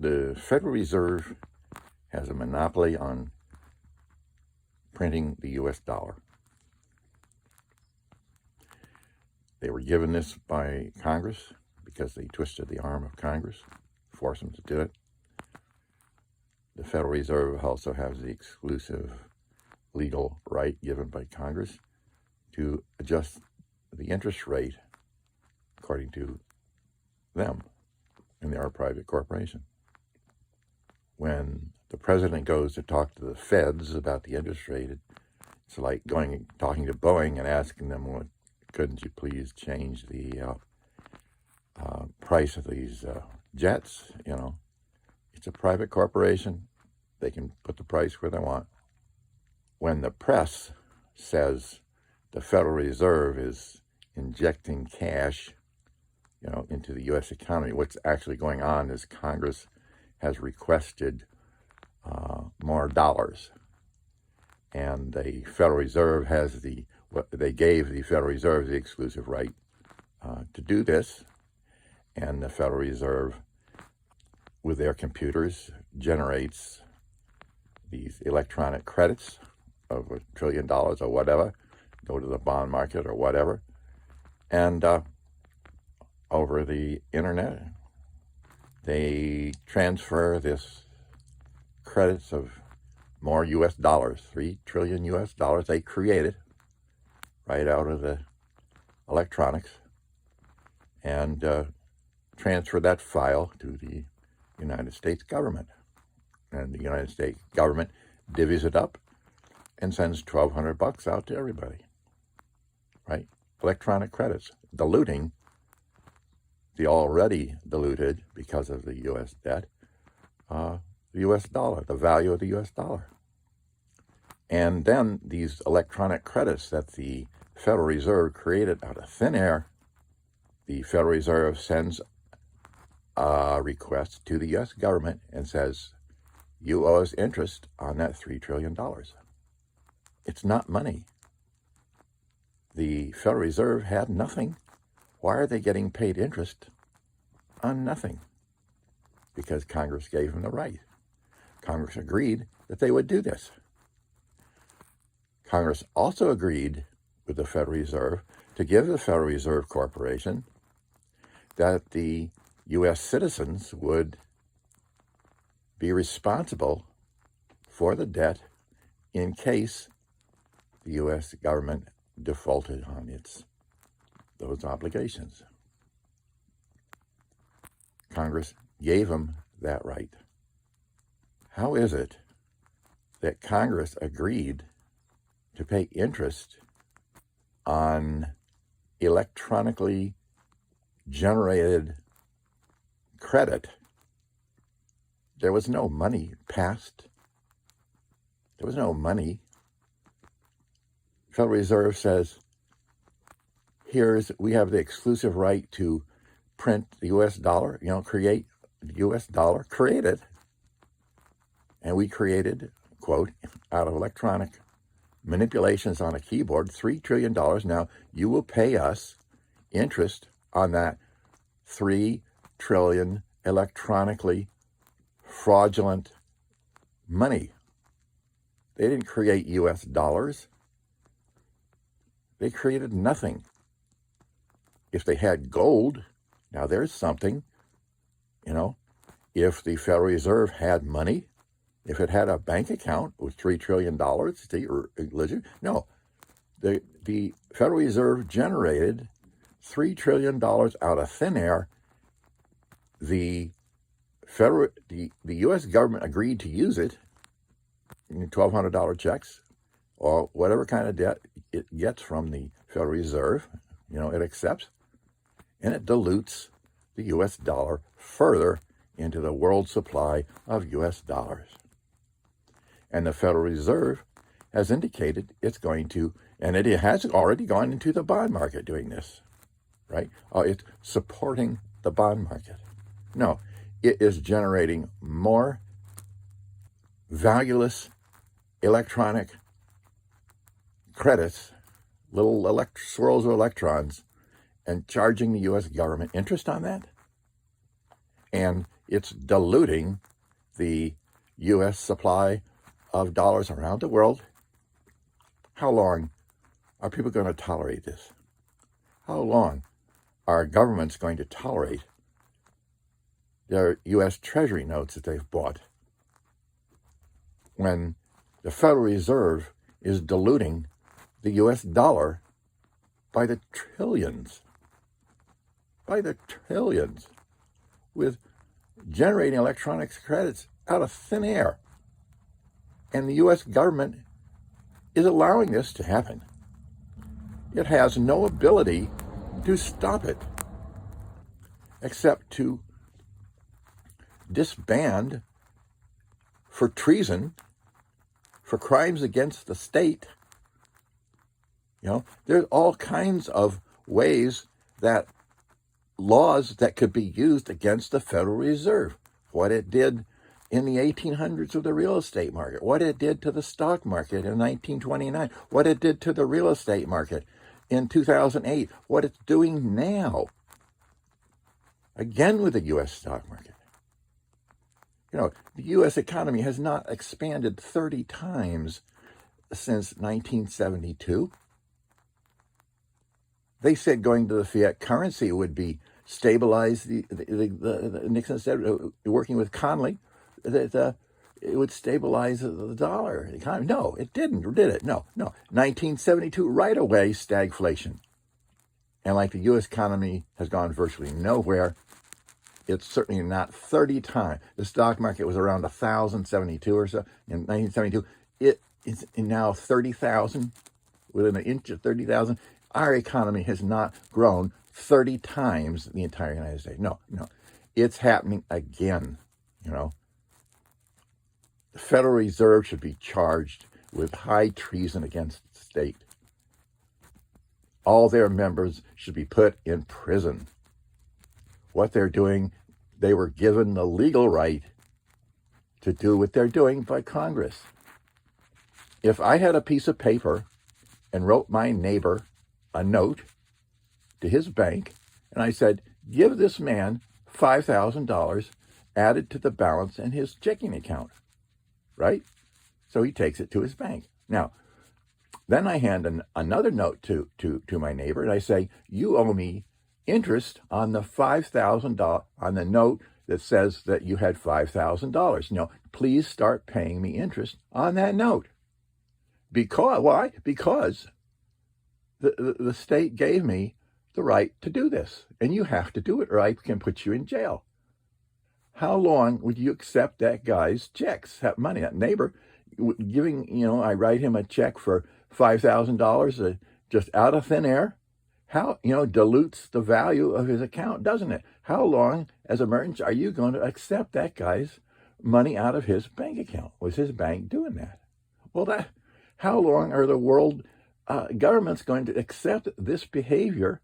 The Federal Reserve has a monopoly on printing the U.S. dollar. They were given this by Congress because they twisted the arm of Congress, forced them to do it. The Federal Reserve also has the exclusive legal right given by Congress to adjust the interest rate according to them, and they are a private corporation. When the president goes to talk to the feds about the interest rate, it's like talking to Boeing and asking them, well, couldn't you please change the price of these jets? You know, it's a private corporation. They can put the price where they want. When the press says the Federal Reserve is injecting cash, into the U.S. economy, what's actually going on is Congress has requested more dollars, and the Federal Reserve has they gave the Federal Reserve the exclusive right to do this, and the Federal Reserve, with their computers, generates these electronic credits of $1 trillion or whatever, go to the bond market or whatever, and over the internet, they transfer this credits of more U.S. dollars, 3 trillion U.S. dollars they created right out of the electronics, and transfer that file to the United States government. And the United States government divvies it up and sends $1,200 out to everybody, right? Electronic credits, diluting the already diluted, because of the U.S. debt, the U.S. dollar, the value of the U.S. dollar. And then these electronic credits that the Federal Reserve created out of thin air, the Federal Reserve sends a request to the U.S. government and says, you owe us interest on that $3 trillion. It's not money. The Federal Reserve had nothing. Why are they getting paid interest on nothing? Because Congress gave them the right. Congress agreed that they would do this. Congress also agreed with the Federal Reserve to give the Federal Reserve Corporation that the U.S. citizens would be responsible for the debt in case the U.S. government defaulted on those obligations. Congress gave them that right. How is it that Congress agreed to pay interest on electronically generated credit? There was no money passed. There was no money. Federal Reserve says, we have the exclusive right to print the U.S. dollar, create the U.S. dollar, create it. And we created, quote, out of electronic manipulations on a keyboard, $3 trillion. Now you will pay us interest on that 3 trillion electronically fraudulent money. They didn't create U.S. dollars. They created nothing. If they had gold, now there's something, if the Federal Reserve had money, if it had a bank account with $3 trillion, no, the Federal Reserve generated $3 trillion out of thin air. The U.S. government agreed to use it in $1,200 checks or whatever kind of debt it gets from the Federal Reserve, it accepts, and it dilutes the U.S. dollar further into the world supply of U.S. dollars. And the Federal Reserve has indicated it's going to, and it has already gone into the bond market doing this, right? It's supporting the bond market. No, it is generating more valueless electronic credits, little swirls of electrons, and charging the U.S. government interest on that. And it's diluting the U.S. supply of dollars around the world. How long are people going to tolerate this? How long are governments going to tolerate their U.S. Treasury notes that they've bought when the Federal Reserve is diluting the U.S. dollar by the trillions? By the trillions, with generating electronics credits out of thin air. And the U.S. government is allowing this to happen. It has no ability to stop it except to disband for treason, for crimes against the state. There's all kinds of ways that laws that could be used against the Federal Reserve. What it did in the 1800s with the real estate market, what it did to the stock market in 1929, what it did to the real estate market in 2008, what it's doing now, again with the U.S. stock market. The U.S. economy has not expanded 30 times since 1972. They said going to the fiat currency would be stabilize the Nixon said, working with Connally, that it would stabilize the dollar economy. No, it didn't, did it? No. 1972, right away, stagflation. And like the U.S. economy has gone virtually nowhere, it's certainly not 30 times. The stock market was around 1,072 or so in 1972. It is now 30,000, within an inch of 30,000. Our economy has not grown 30 times the entire United States. No. It's happening again, The Federal Reserve should be charged with high treason against the state. All their members should be put in prison. What they're doing, they were given the legal right to do what they're doing by Congress. If I had a piece of paper and wrote my neighbor a note to his bank, and I said, give this man $5,000 added to the balance in his checking account, right? So he takes it to his bank. Now, then I hand another note to my neighbor, and I say, you owe me interest on the $5,000, on the note that says that you had $5,000. Please start paying me interest on that note. Why? Because the state gave me the right to do this, and you have to do it, or I can put you in jail. How long would you accept that guy's checks, that money, that neighbor giving, I write him a check for $5,000 just out of thin air? How, dilutes the value of his account, doesn't it? How long, as a merchant, are you going to accept that guy's money out of his bank account? Was his bank doing that? Well, how long are the world governments going to accept this behavior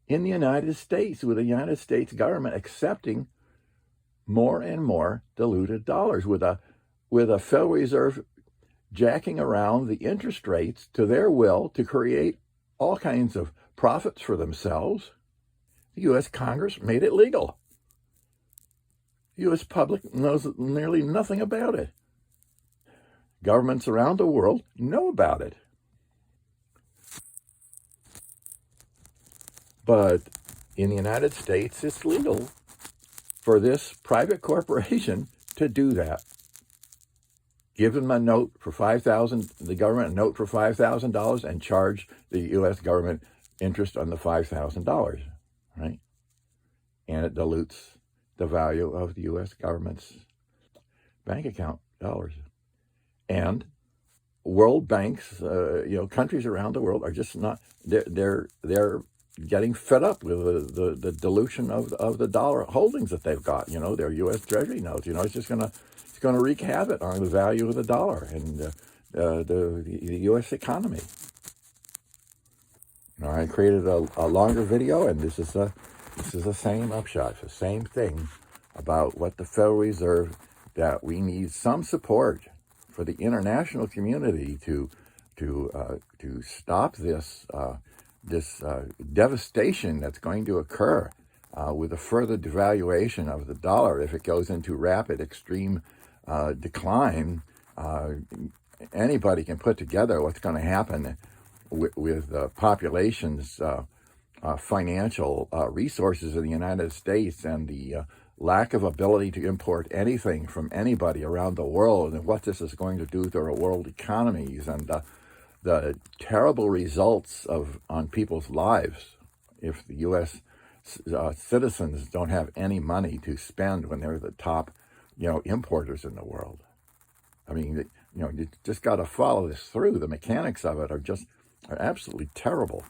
in the United States, with the United States government accepting more and more diluted dollars, with a Federal Reserve jacking around the interest rates to their will to create all kinds of profits for themselves? The U.S. Congress made it legal. The U.S. public knows nearly nothing about it. Governments around the world know about it. But in the United States, it's legal for this private corporation to do that. Give them a note for $5,000, the government a note for $5,000, and charge the U.S. government interest on the $5,000, right? And it dilutes the value of the U.S. government's bank account dollars. And world banks, countries around the world are just not, they're getting fed up with the dilution of the dollar holdings that they've got, their U.S. Treasury notes. It's just going to wreak havoc on the value of the dollar and the U.S. economy. I created a longer video, and this is the same upshot, the same thing about what the Federal Reserve, that we need some support for the international community to stop this devastation that's going to occur with a further devaluation of the dollar, if it goes into rapid, extreme decline, anybody can put together what's going to happen with populations' financial resources in the United States and the lack of ability to import anything from anybody around the world, and what this is going to do to our world economies, and the terrible results on people's lives if the U.S. Citizens don't have any money to spend when they're the top, importers in the world. I mean, you just got to follow this through. The mechanics of it are absolutely terrible.